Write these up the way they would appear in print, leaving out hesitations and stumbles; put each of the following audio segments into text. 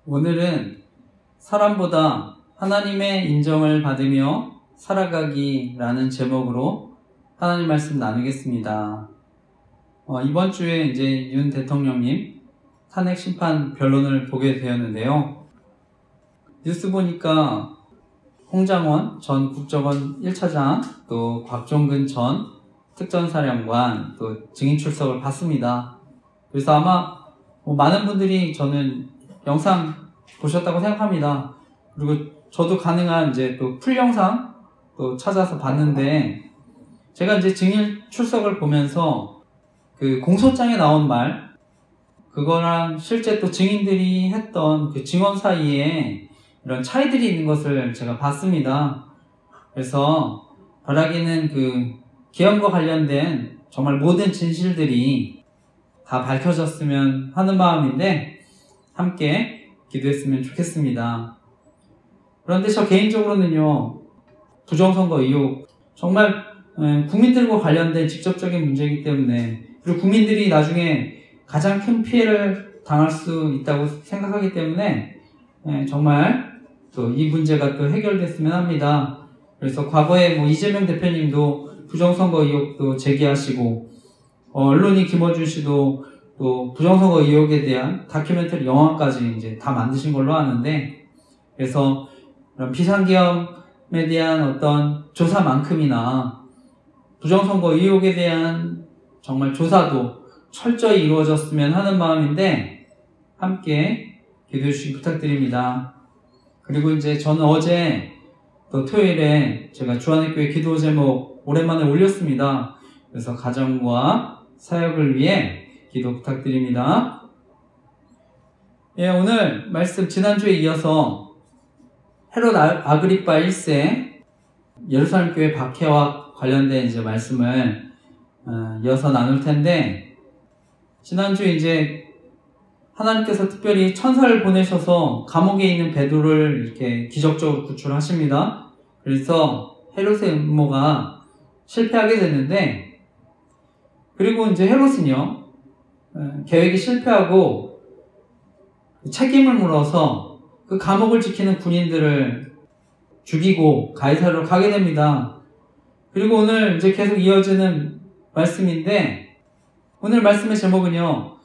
오늘은 사람보다 하나님의 인정을 받으며 살아가기라는 제목으로 하나님 말씀 나누겠습니다. 이번 주에 이제 윤 대통령님 탄핵 심판 변론을 보게 되었는데요. 뉴스 보니까 홍장원 전 국정원 1차장, 또 곽종근 전 특전사령관 또 증인 출석을 봤습니다. 그래서 아마 많은 분들이 저는 영상 보셨다고 생각합니다. 그리고 저도 가능한 이제 또 풀 영상 또 찾아서 봤는데, 제가 이제 증인 출석을 보면서 그 공소장에 나온 말, 그거랑 실제 또 증인들이 했던 그 증언 사이에 이런 차이들이 있는 것을 제가 봤습니다. 그래서 바라기는 그 계엄과 관련된 정말 모든 진실들이 다 밝혀졌으면 하는 마음인데, 함께 기도했으면 좋겠습니다. 그런데 저 개인적으로는요, 부정선거 의혹 정말 국민들과 관련된 직접적인 문제이기 때문에, 그리고 국민들이 나중에 가장 큰 피해를 당할 수 있다고 생각하기 때문에 정말 또 이 문제가 또 해결됐으면 합니다. 그래서 과거에 이재명 대표님도 부정선거 의혹도 제기하시고, 언론인 김어준 씨도 또 부정선거 의혹에 대한 다큐멘터리 영화까지 이제 다 만드신 걸로 아는데, 그래서 이런 비상계엄에 대한 어떤 조사만큼이나 부정선거 의혹에 대한 정말 조사도 철저히 이루어졌으면 하는 마음인데, 함께 기도해 주시기 부탁드립니다. 그리고 이제 저는 어제 또 토요일에 제가 주안의교회 기도 제목 오랜만에 올렸습니다. 그래서 가정과 사역을 위해 기도 부탁드립니다. 오늘 말씀 지난주에 이어서 헤롯 아그리파 1세 예루살렘 교회 박해와 관련된 이제 말씀을 이어서 나눌 텐데, 지난주에 이제 하나님께서 특별히 천사를 보내셔서 감옥에 있는 베드로를 이렇게 기적적으로 구출하십니다. 그래서 헤롯의 음모가 실패하게 됐는데, 그리고 이제 헤롯은요, 계획이 실패하고 책임을 물어서 그 감옥을 지키는 군인들을 죽이고 가이사르로 가게 됩니다. 그리고 오늘 이제 계속 이어지는 말씀인데, 오늘 말씀의 제목은요,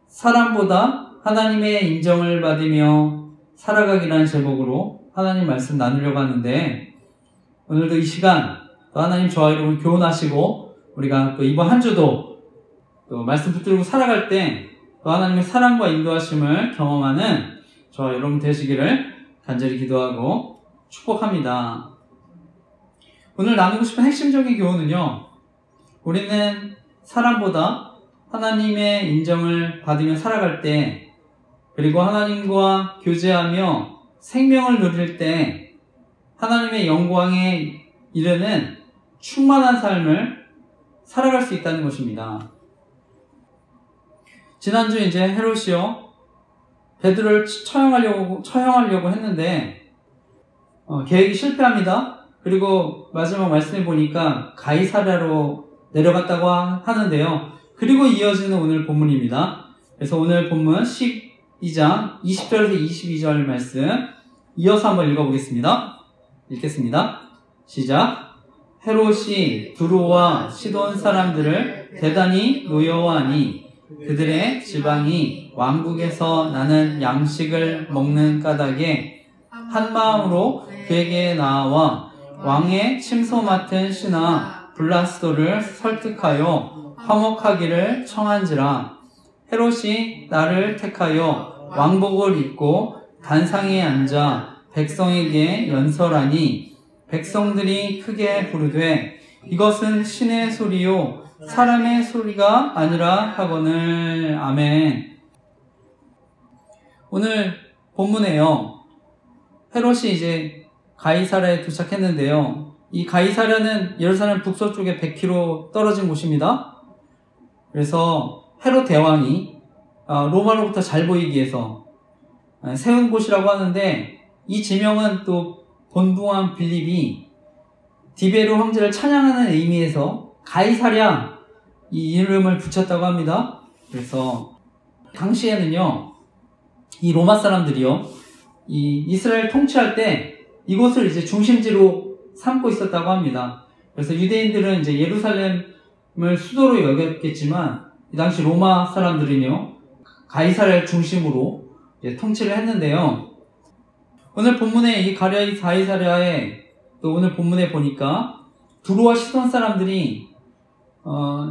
사람보다 하나님의 인정을 받으며 살아가기라는 제목으로 하나님 말씀 나누려고 하는데, 오늘도 이 시간 또 하나님 저와 여러분 교훈하시고, 우리가 또 이번 한 주도 또 말씀 붙들고 살아갈 때 또 하나님의 사랑과 인도하심을 경험하는 저와 여러분 되시기를 간절히 기도하고 축복합니다. 오늘 나누고 싶은 핵심적인 교훈은요, 우리는 사람보다 하나님의 인정을 받으며 살아갈 때, 그리고 하나님과 교제하며 생명을 누릴 때 하나님의 영광에 이르는 충만한 삶을 살아갈 수 있다는 것입니다. 지난주에 이제 헤롯이요, 베드로를 처형하려고 했는데 계획이 실패합니다. 그리고 마지막 말씀해 보니까 가이사랴로 내려갔다고 하는데요. 그리고 이어지는 오늘 본문입니다. 그래서 오늘 본문 12장 20절에서 22절 말씀 이어서 한번 읽어보겠습니다. 읽겠습니다. 시작. 헤롯이 두로와 시돈 사람들을 대단히 노여워하니 그들의 지방이 왕국에서 나는 양식을 먹는 까닭에 한 마음으로 그에게 나아와 왕의 침소 맡은 신하 블라스도를 설득하여 화목하기를 청한지라. 헤롯이 나를 택하여 왕복을 입고 단상에 앉아 백성에게 연설하니 백성들이 크게 부르되 이것은 신의 소리요 사람의 소리가 아니라 하거늘. 아멘. 오늘 본문에요, 헤롯이 이제 가이사랴에 도착했는데요, 이 가이사랴는 예루살렘 북서쪽에 100km 떨어진 곳입니다. 그래서 헤롯 대왕이 로마로부터 잘 보이기 위해서 세운 곳이라고 하는데, 이 지명은 또 본붕왕 빌립이 디베르 황제를 찬양하는 의미에서 가이사랴 이 이름을 붙였다고 합니다. 그래서 당시에는요, 이 로마 사람들이요, 이 이스라엘 통치할 때 이곳을 이제 중심지로 삼고 있었다고 합니다. 그래서 유대인들은 이제 예루살렘을 수도로 여겼겠지만 이 당시 로마 사람들은요, 가이사랴를 중심으로 이제 통치를 했는데요. 오늘 본문에 이 가이사랴에 또 오늘 본문에 보니까 두로와 시돈 사람들이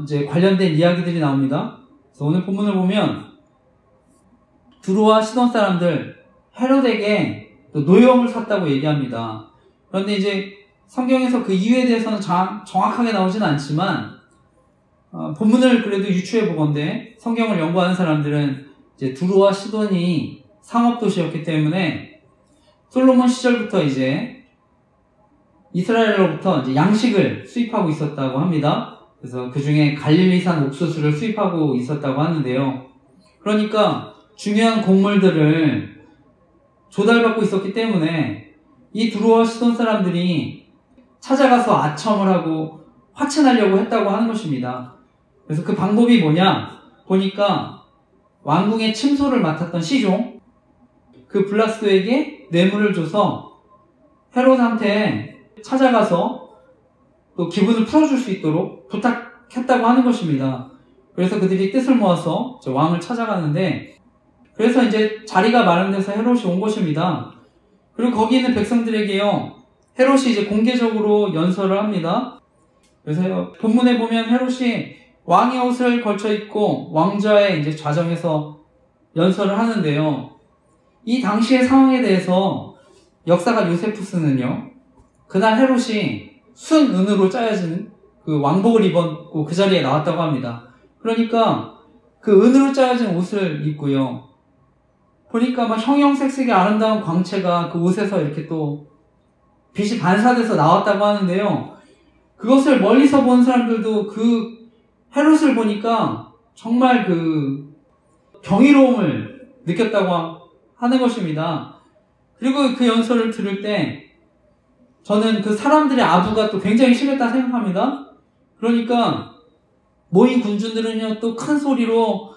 이제 관련된 이야기들이 나옵니다. 그래서 오늘 본문을 보면 두로와 시돈 사람들 헤롯에게 또 노여움을 샀다고 얘기합니다. 그런데 이제 성경에서 그 이유에 대해서는 정확하게 나오진 않지만 본문을 그래도 유추해 보건대 성경을 연구하는 사람들은 이제 두로와 시돈이 상업도시였기 때문에 솔로몬 시절부터 이제 이스라엘로부터 이제 양식을 수입하고 있었다고 합니다. 그래서 그 중에 갈릴리산 옥수수를 수입하고 있었다고 하는데요. 그러니까 중요한 곡물들을 조달받고 있었기 때문에 이 두로와 시돈 사람들이 찾아가서 아첨을 하고 확신하려고 했다고 하는 것입니다. 그래서 그 방법이 뭐냐 보니까 왕궁의 침소를 맡았던 시종 그 블라스도에게 뇌물을 줘서 헤롯한테 찾아가서 또 기분을 풀어줄 수 있도록 부탁했다고 하는 것입니다. 그래서 그들이 뜻을 모아서 왕을 찾아가는데, 그래서 이제 자리가 마련돼서 헤롯이 온 것입니다. 그리고 거기 있는 백성들에게요, 헤롯이 이제 공개적으로 연설을 합니다. 그래서 본문에 보면 헤롯이 왕의 옷을 걸쳐 입고 왕좌의 이제 좌정에서 연설을 하는데요. 이 당시의 상황에 대해서 역사가 요세푸스는요, 그날 헤롯이 순은으로 짜여진 그 왕복을 입었고 그 자리에 나왔다고 합니다. 그러니까 그 은으로 짜여진 옷을 입고요. 보니까 막 형형색색의 아름다운 광채가 그 옷에서 이렇게 또 빛이 반사돼서 나왔다고 하는데요. 그것을 멀리서 본 사람들도 그 헤롯을 보니까 정말 그 경이로움을 느꼈다고 하는 것입니다. 그리고 그 연설을 들을 때 저는 그 사람들의 아부가 또 굉장히 심했다 생각합니다. 그러니까 모인 군중들은요, 또 큰 소리로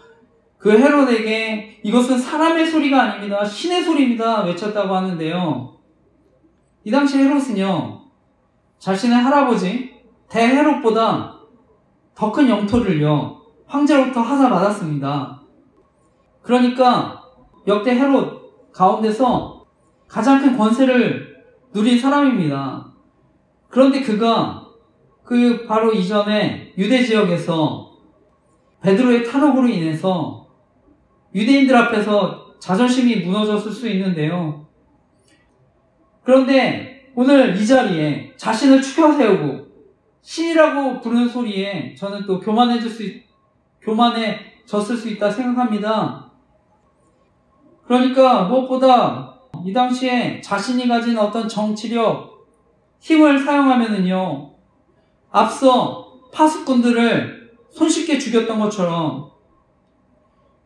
그 헤롯에게 이것은 사람의 소리가 아닙니다, 신의 소리입니다 외쳤다고 하는데요. 이 당시 헤롯은요, 자신의 할아버지 대헤롯보다 더 큰 영토를요, 황제로부터 하사받았습니다. 그러니까 역대 헤롯 가운데서 가장 큰 권세를 누린 사람입니다. 그런데 그가 그 바로 이전에 유대 지역에서 베드로의 탈옥으로 인해서 유대인들 앞에서 자존심이 무너졌을 수 있는데요. 그런데 오늘 이 자리에 자신을 추켜 세우고 신이라고 부르는 소리에 저는 또 교만해졌을 수 있다 생각합니다. 그러니까 무엇보다 이 당시에 자신이 가진 어떤 정치력, 힘을 사용하면은요, 앞서 파수꾼들을 손쉽게 죽였던 것처럼,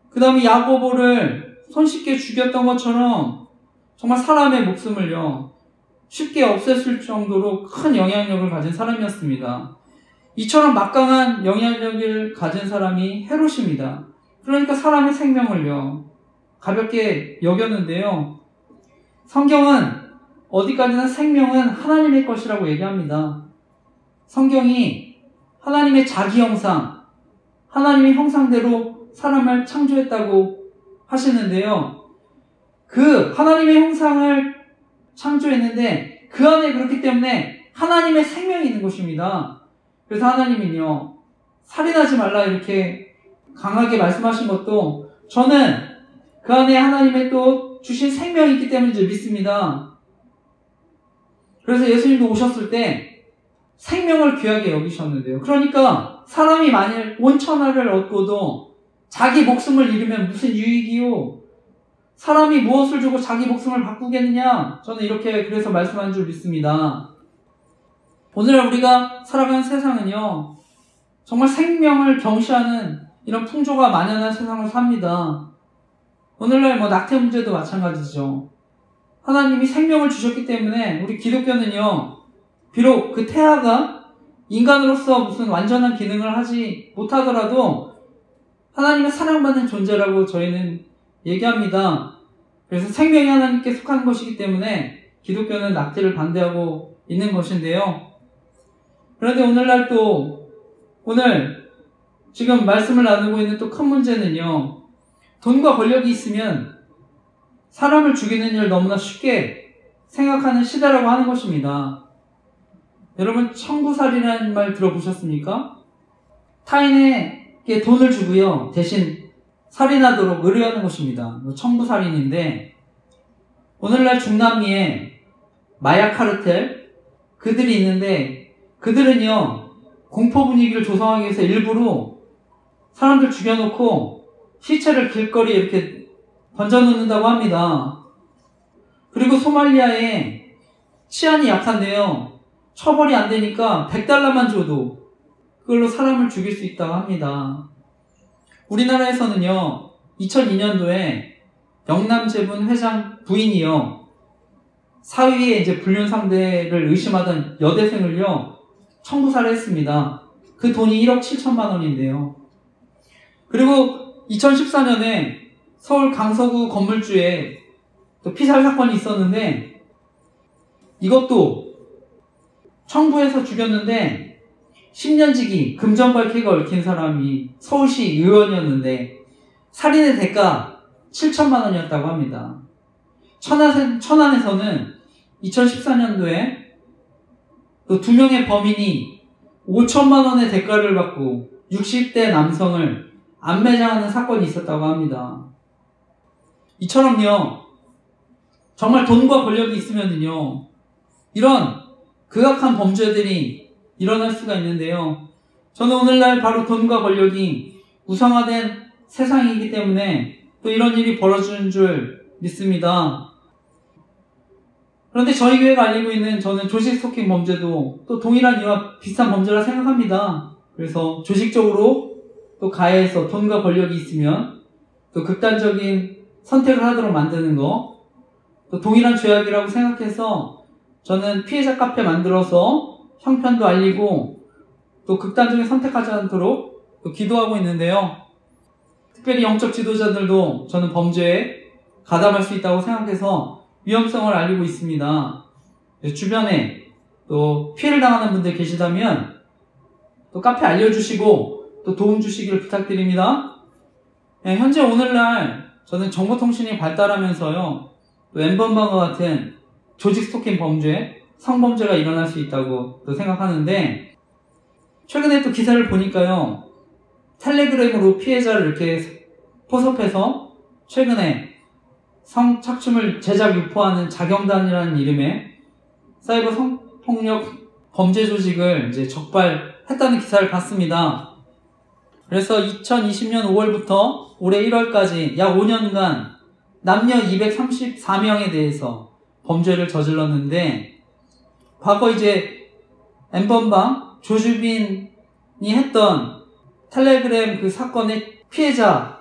그 다음에 야고보를 손쉽게 죽였던 것처럼 정말 사람의 목숨을요, 쉽게 없앴을 정도로 큰 영향력을 가진 사람이었습니다. 이처럼 막강한 영향력을 가진 사람이 헤롯입니다. 그러니까 사람의 생명을요, 가볍게 여겼는데요. 성경은 어디까지나 생명은 하나님의 것이라고 얘기합니다. 성경이 하나님의 자기 형상, 하나님의 형상대로 사람을 창조했다고 하시는데요. 그 하나님의 형상을 창조했는데 그 안에 그렇기 때문에 하나님의 생명이 있는 것입니다. 그래서 하나님은요, 살인하지 말라 이렇게 강하게 말씀하신 것도 저는 그 안에 하나님의 또 주신 생명이 있기 때문인지 믿습니다. 그래서 예수님도 오셨을 때 생명을 귀하게 여기셨는데요. 그러니까 사람이 만일 온 천하를 얻고도 자기 목숨을 잃으면 무슨 유익이요? 사람이 무엇을 주고 자기 목숨을 바꾸겠느냐? 저는 이렇게 그래서 말씀한 줄 믿습니다. 오늘날 우리가 살아가는 세상은요, 정말 생명을 경시하는 이런 풍조가 만연한 세상을 삽니다. 오늘날 낙태 문제도 마찬가지죠. 하나님이 생명을 주셨기 때문에 우리 기독교는요, 비록 그 태아가 인간으로서 무슨 완전한 기능을 하지 못하더라도 하나님의 사랑받는 존재라고 저희는 얘기합니다. 그래서 생명이 하나님께 속한 것이기 때문에 기독교는 낙태를 반대하고 있는 것인데요. 그런데 오늘날 또 오늘 지금 말씀을 나누고 있는 또 큰 문제는요. 돈과 권력이 있으면 사람을 죽이는 일을 너무나 쉽게 생각하는 시대라고 하는 것입니다. 여러분 청부살이라는 말 들어보셨습니까? 타인에게 돈을 주고요. 대신 살인하도록 의뢰하는 것입니다. 청부살인인데 오늘날 중남미에 마약 카르텔 그들이 있는데 그들은요. 공포 분위기를 조성하기 위해서 일부러 사람들 죽여놓고 시체를 길거리에 이렇게 던져놓는다고 합니다. 그리고 소말리아에 치안이 약한데요. 처벌이 안 되니까 $100만 줘도 그걸로 사람을 죽일 수 있다고 합니다. 우리나라에서는요. 2002년도에 영남제분 회장 부인이요. 사위의 이제 불륜 상대를 의심하던 여대생을요. 청부살해했습니다. 그 돈이 1억 7천만 원인데요. 그리고 2014년에 서울 강서구 건물주에 또 피살 사건이 있었는데 이것도 청부해서 죽였는데 10년지기 금전벌쾌가 얽힌 사람이 서울시 의원이었는데 살인의 대가 7천만 원이었다고 합니다. 천안에서는 2014년도에 또 2명의 범인이 5천만 원의 대가를 받고 60대 남성을 안매장하는 사건이 있었다고 합니다. 이처럼요, 정말 돈과 권력이 있으면요, 이런 극악한 범죄들이 일어날 수가 있는데요. 저는 오늘날 바로 돈과 권력이 우상화된 세상이기 때문에 또 이런 일이 벌어지는 줄 믿습니다. 그런데 저희 교회가 알리고 있는 저는 조직 스토킹 범죄도 또 동일한 이와 비슷한 범죄라 생각합니다. 그래서 조직적으로 또 가해해서 돈과 권력이 있으면 또 극단적인 선택을 하도록 만드는 거, 또 동일한 죄악이라고 생각해서 저는 피해자 카페 만들어서 형편도 알리고 또 극단적인 선택하지 않도록 또 기도하고 있는데요. 특별히 영적 지도자들도 저는 범죄에 가담할 수 있다고 생각해서 위험성을 알리고 있습니다. 주변에 또 피해를 당하는 분들 계시다면 또 카페 알려주시고 또 도움 주시기를 부탁드립니다. 현재 오늘날 저는 정보통신이 발달하면서요, 또 N번방과 같은 조직 스토킹 범죄, 성범죄가 일어날 수 있다고 또 생각하는데, 최근에 또 기사를 보니까요, 텔레그램으로 피해자를 이렇게 포섭해서 최근에 성착취물 제작 유포하는 자경단이라는 이름의 사이버 성폭력 범죄 조직을 이제 적발했다는 기사를 봤습니다. 그래서 2020년 5월부터 올해 1월까지 약 5년간 남녀 234명에 대해서 범죄를 저질렀는데, 과거 이제 N번방 조주빈이 했던 텔레그램 그 사건의 피해자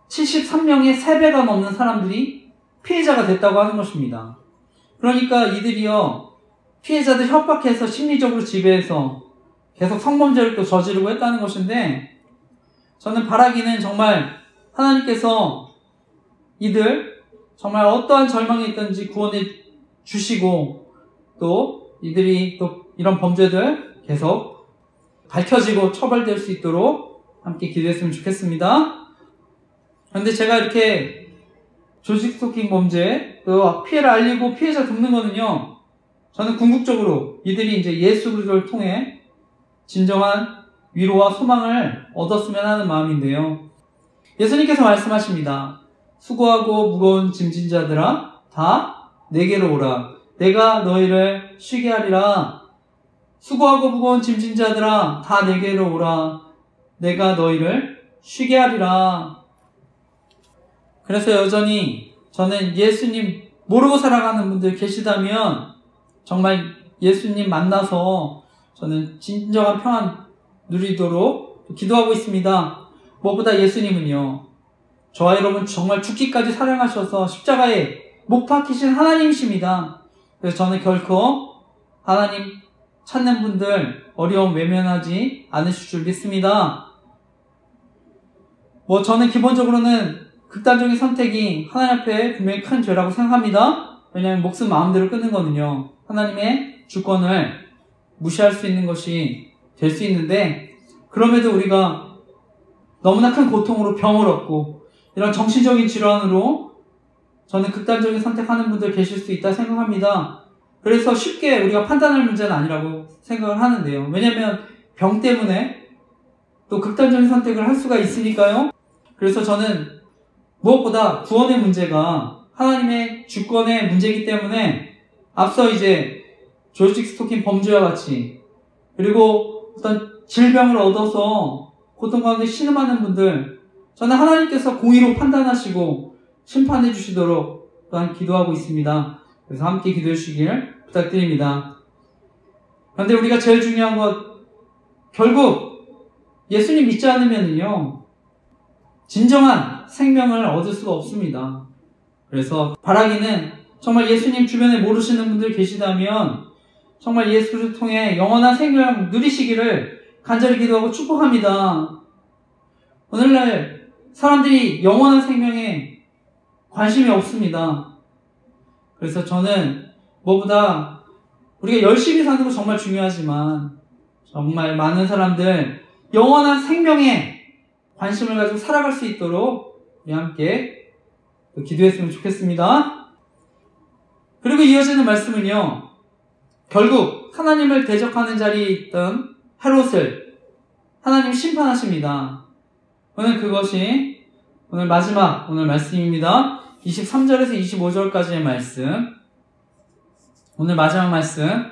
73명의 3배가 넘는 사람들이 피해자가 됐다고 하는 것입니다. 그러니까 이들이요, 피해자들 협박해서 심리적으로 지배해서 계속 성범죄를 또 저지르고 했다는 것인데, 저는 바라기는 정말 하나님께서 이들 정말 어떠한 절망이 있든지 구원해 주시고, 또 이들이 또 이런 범죄들 계속 밝혀지고 처벌될 수 있도록 함께 기도했으면 좋겠습니다. 그런데 제가 이렇게 조직 스토킹 범죄, 또 피해를 알리고 피해자 돕는 거는요, 저는 궁극적으로 이들이 이제 예수 그리스도를 통해 진정한 위로와 소망을 얻었으면 하는 마음인데요. 예수님께서 말씀하십니다. 수고하고 무거운 짐진 자들아 다 내게로 오라. 내가 너희를 쉬게 하리라. 수고하고 무거운 짐진 자들아 다 내게로 오라. 내가 너희를 쉬게 하리라. 그래서 여전히 저는 예수님 모르고 살아가는 분들 계시다면 정말 예수님 만나서 저는 진정한 평안 누리도록 기도하고 있습니다. 무엇보다 예수님은요, 저와 여러분 정말 죽기까지 사랑하셔서 십자가에 못 박히신 하나님이십니다. 그래서 저는 결코 하나님 찾는 분들 어려움 외면하지 않으실 줄 믿습니다. 저는 기본적으로는 극단적인 선택이 하나님 앞에 분명히 큰 죄라고 생각합니다. 왜냐하면 목숨 마음대로 끊는 거는요, 하나님의 주권을 무시할 수 있는 것이 될 수 있는데, 그럼에도 우리가 너무나 큰 고통으로 병을 얻고 이런 정신적인 질환으로 저는 극단적인 선택하는 분들 계실 수 있다 생각합니다. 그래서 쉽게 우리가 판단할 문제는 아니라고 생각을 하는데요. 왜냐하면 병 때문에 또 극단적인 선택을 할 수가 있으니까요. 그래서 저는 무엇보다 구원의 문제가 하나님의 주권의 문제이기 때문에 앞서 이제 조지 스토킨 범죄와 같이, 그리고 어떤 질병을 얻어서 고통 가운데 신음하는 분들, 저는 하나님께서 공의로 판단하시고 심판해 주시도록 또한 기도하고 있습니다. 그래서 함께 기도해 주시길 부탁드립니다. 그런데 우리가 제일 중요한 것, 결국 예수님 믿지 않으면요, 진정한 생명을 얻을 수가 없습니다. 그래서 바라기는 정말 예수님 주변에 모르시는 분들 계시다면 정말 예수를 통해 영원한 생명 누리시기를 간절히 기도하고 축복합니다. 오늘날 사람들이 영원한 생명에 관심이 없습니다. 그래서 저는 무엇보다 우리가 열심히 사는 거 정말 중요하지만 정말 많은 사람들 영원한 생명에 관심을 가지고 살아갈 수 있도록 우리 함께 기도했으면 좋겠습니다. 그리고 이어지는 말씀은요, 결국 하나님을 대적하는 자리에 있던 헤롯을 하나님 심판하십니다. 오늘 그것이 오늘 마지막 오늘 말씀입니다. 23절에서 25절까지의 말씀, 오늘 마지막 말씀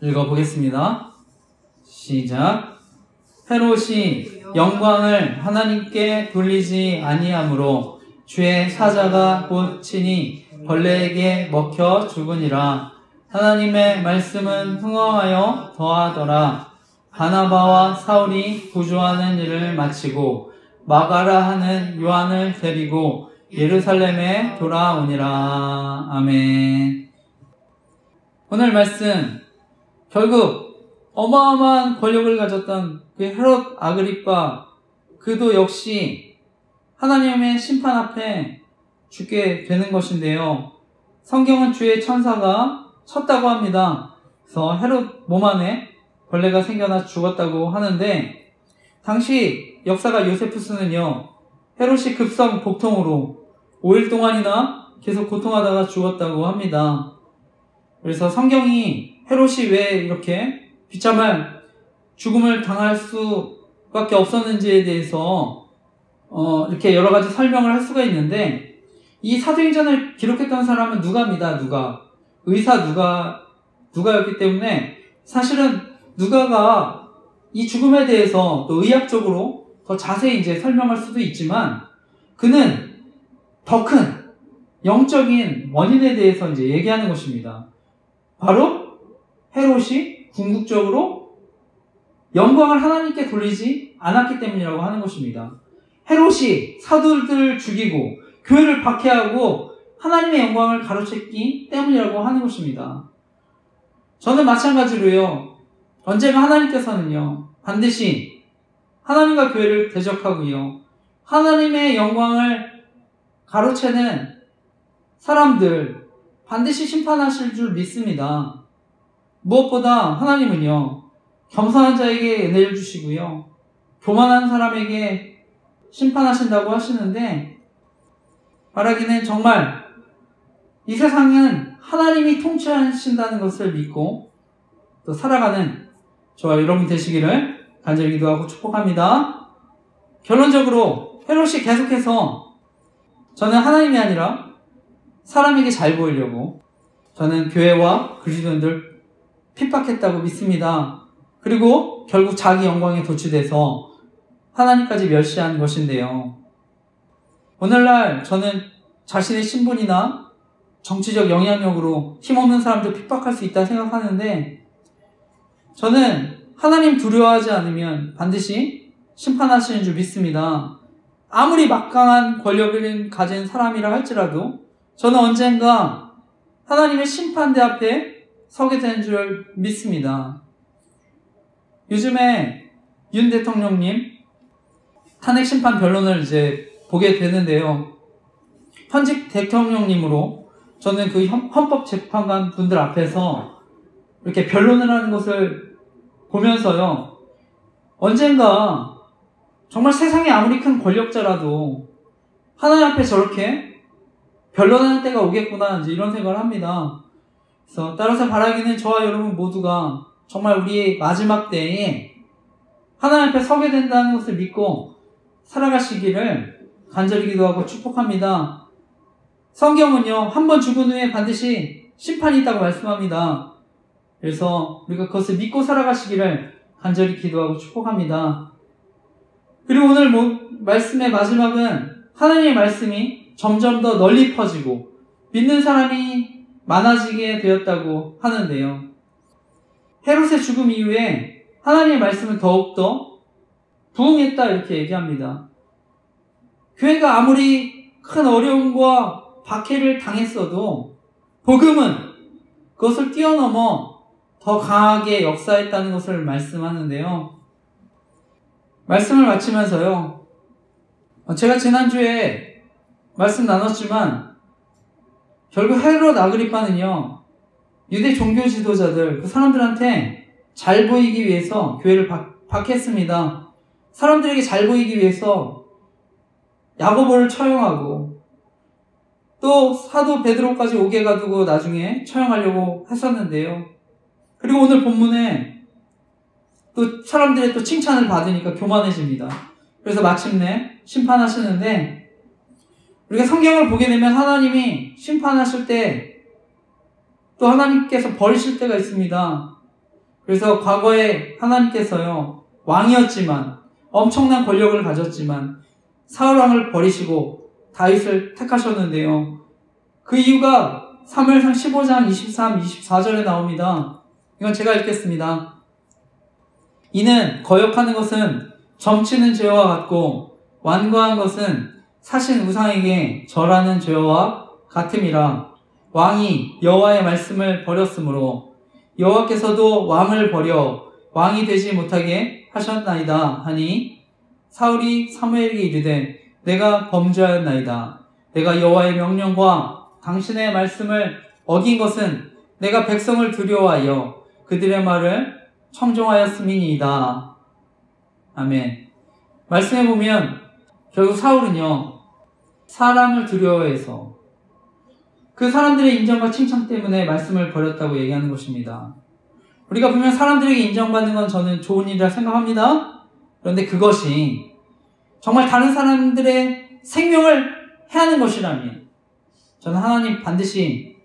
읽어보겠습니다. 시작. 헤롯이 영광을 하나님께 돌리지 아니하므로 주의 사자가 곧 친히 벌레에게 먹혀 죽으니라. 하나님의 말씀은 흥황하여 더하더라. 바나바와 사울이 구조하는 일을 마치고 마가라 하는 요한을 데리고 예루살렘에 돌아오니라. 아멘. 오늘 말씀, 결국 어마어마한 권력을 가졌던 그 헤롯 아그리빠, 그도 역시 하나님의 심판 앞에 죽게 되는 것인데요. 성경은 주의 천사가 쳤다고 합니다. 그래서 헤롯 몸 안에 벌레가 생겨나 죽었다고 하는데, 당시 역사가 요세푸스는요, 헤롯이 급성 복통으로 5일 동안이나 계속 고통하다가 죽었다고 합니다. 그래서 성경이 헤롯이 왜 이렇게 비참한 죽음을 당할 수밖에 없었는지에 대해서 이렇게 여러 가지 설명을 할 수가 있는데, 이 사도행전을 기록했던 사람은 누가입니다. 의사 누가였기 때문에 사실은 누가가 이 죽음에 대해서 또 의학적으로 더 자세히 이제 설명할 수도 있지만, 그는 더 큰 영적인 원인에 대해서 이제 얘기하는 것입니다. 바로 헤롯이 궁극적으로 영광을 하나님께 돌리지 않았기 때문이라고 하는 것입니다. 헤롯이 사도들을 죽이고 교회를 박해하고 하나님의 영광을 가로챘기 때문이라고 하는 것입니다. 저는 마찬가지로요, 언제가 하나님께서는요, 반드시 하나님과 교회를 대적하고요, 하나님의 영광을 가로채는 사람들 반드시 심판하실 줄 믿습니다. 무엇보다 하나님은요, 겸손한 자에게 은혜를 주시고요, 교만한 사람에게 심판하신다고 하시는데, 바라기는 정말 이 세상은 하나님이 통치하신다는 것을 믿고 또 살아가는 저와 여러분 되시기를 간절히 기도하고 축복합니다. 결론적으로 헤롯이 계속해서 저는 하나님이 아니라 사람에게 잘 보이려고 저는 교회와 그리스도인들 핍박했다고 믿습니다. 그리고 결국 자기 영광에 도취돼서 하나님까지 멸시한 것인데요. 오늘날 저는 자신의 신분이나 정치적 영향력으로 힘없는 사람들 핍박할 수 있다 생각하는데, 저는 하나님 두려워하지 않으면 반드시 심판하시는 줄 믿습니다. 아무리 막강한 권력을 가진 사람이라 할지라도 저는 언젠가 하나님의 심판대 앞에 서게 되는 줄 믿습니다. 요즘에 윤 대통령님 탄핵 심판 변론을 이제 보게 되는데요. 현직 대통령님으로 저는 그 헌법재판관 분들 앞에서 이렇게 변론을 하는 것을 보면서요, 언젠가 정말 세상에 아무리 큰 권력자라도 하나님 앞에 저렇게 변론하는 때가 오겠구나, 이제 이런 생각을 합니다. 그래서 따라서 바라기는 저와 여러분 모두가 정말 우리의 마지막 때에 하나님 앞에 서게 된다는 것을 믿고 살아가시기를 간절히 기도하고 축복합니다. 성경은요, 한 번 죽은 후에 반드시 심판이 있다고 말씀합니다. 그래서 우리가 그것을 믿고 살아가시기를 간절히 기도하고 축복합니다. 그리고 오늘 말씀의 마지막은 하나님의 말씀이 점점 더 널리 퍼지고 믿는 사람이 많아지게 되었다고 하는데요. 헤롯의 죽음 이후에 하나님의 말씀은 더욱더 부흥했다, 이렇게 얘기합니다. 교회가 아무리 큰 어려움과 박해를 당했어도 복음은 그것을 뛰어넘어 더 강하게 역사했다는 것을 말씀하는데요. 말씀을 마치면서요, 제가 지난주에 말씀 나눴지만 결국 헤롯 아그리빠는요, 유대 종교 지도자들, 그 사람들한테 잘 보이기 위해서 교회를 박했습니다. 사람들에게 잘 보이기 위해서 야고보를 처형하고 또 사도 베드로까지 오게 가두고 나중에 처형하려고 했었는데요. 그리고 오늘 본문에 또 사람들의 또 칭찬을 받으니까 교만해집니다. 그래서 마침내 심판하시는데, 우리가 성경을 보게 되면 하나님이 심판하실 때 또 하나님께서 버리실 때가 있습니다. 그래서 과거에 하나님께서요, 왕이었지만 엄청난 권력을 가졌지만 사울 왕을 버리시고 다윗을 택하셨는데요. 그 이유가 사무엘상 15장 23, 24절에 나옵니다. 이건 제가 읽겠습니다. 이는 거역하는 것은 점치는 죄와 같고 완고한 것은 사신 우상에게 절하는 죄와 같음이라. 왕이 여호와의 말씀을 버렸으므로 여호와께서도 왕을 버려 왕이 되지 못하게 하셨나이다 하니, 사울이 사무엘에게 이르되 내가 범죄하였나이다. 내가 여호와의 명령과 당신의 말씀을 어긴 것은 내가 백성을 두려워하여 그들의 말을 청종하였음이니이다. 아멘. 말씀해 보면 결국 사울은요, 사람을 두려워해서 그 사람들의 인정과 칭찬 때문에 말씀을 버렸다고 얘기하는 것입니다. 우리가 보면 사람들에게 인정받는 건 저는 좋은 일이라 생각합니다. 그런데 그것이 정말 다른 사람들의 생명을 해하는 것이라면 저는 하나님 반드시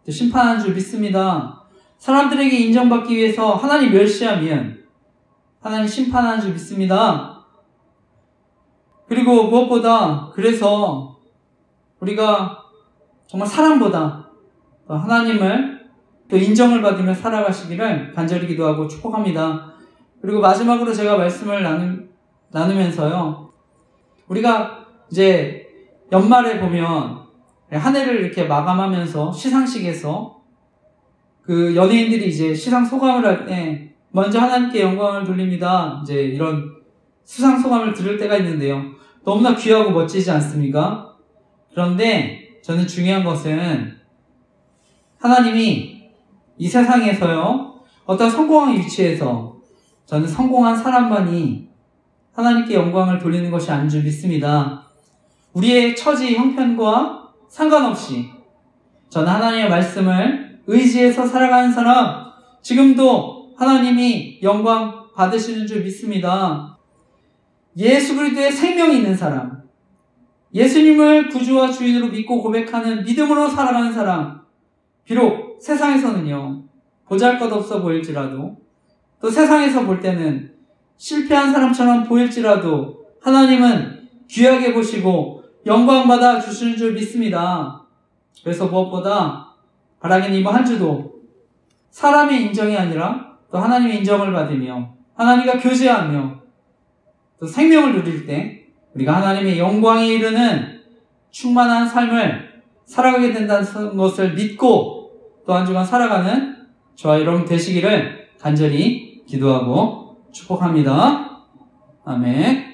심판하는 줄 믿습니다. 사람들에게 인정받기 위해서 하나님 멸시하면 하나님 심판하는 줄 믿습니다. 그리고 무엇보다 그래서 우리가 정말 사람보다 더 하나님을 또 인정을 받으며 살아가시기를 간절히 기도하고 축복합니다. 그리고 마지막으로 제가 말씀을 나누면서요, 우리가 이제 연말에 보면 한 해를 이렇게 마감하면서 시상식에서 그 연예인들이 이제 시상 소감을 할 때 먼저 하나님께 영광을 돌립니다, 이제 이런 수상 소감을 들을 때가 있는데요. 너무나 귀하고 멋지지 않습니까? 그런데 저는 중요한 것은 하나님이 이 세상에서요, 어떤 성공한 위치에서 저는 성공한 사람만이 하나님께 영광을 돌리는 것이 아닌 줄 믿습니다. 우리의 처지 형편과 상관없이 저는 하나님의 말씀을 의지해서 살아가는 사람, 지금도 하나님이 영광 받으시는 줄 믿습니다. 예수 그리스도의 생명이 있는 사람, 예수님을 구주와 주인으로 믿고 고백하는 믿음으로 살아가는 사람, 비록 세상에서는요, 보잘것없어 보일지라도, 또 세상에서 볼 때는 실패한 사람처럼 보일지라도 하나님은 귀하게 보시고 영광받아 주시는 줄 믿습니다. 그래서 무엇보다 바라기는 이번 한 주도 사람의 인정이 아니라 또 하나님의 인정을 받으며 하나님과 교제하며 또 생명을 누릴 때 우리가 하나님의 영광에 이르는 충만한 삶을 살아가게 된다는 것을 믿고 또 한 주간 살아가는 저와 여러분 되시기를 간절히 기도하고 축복합니다. 아멘.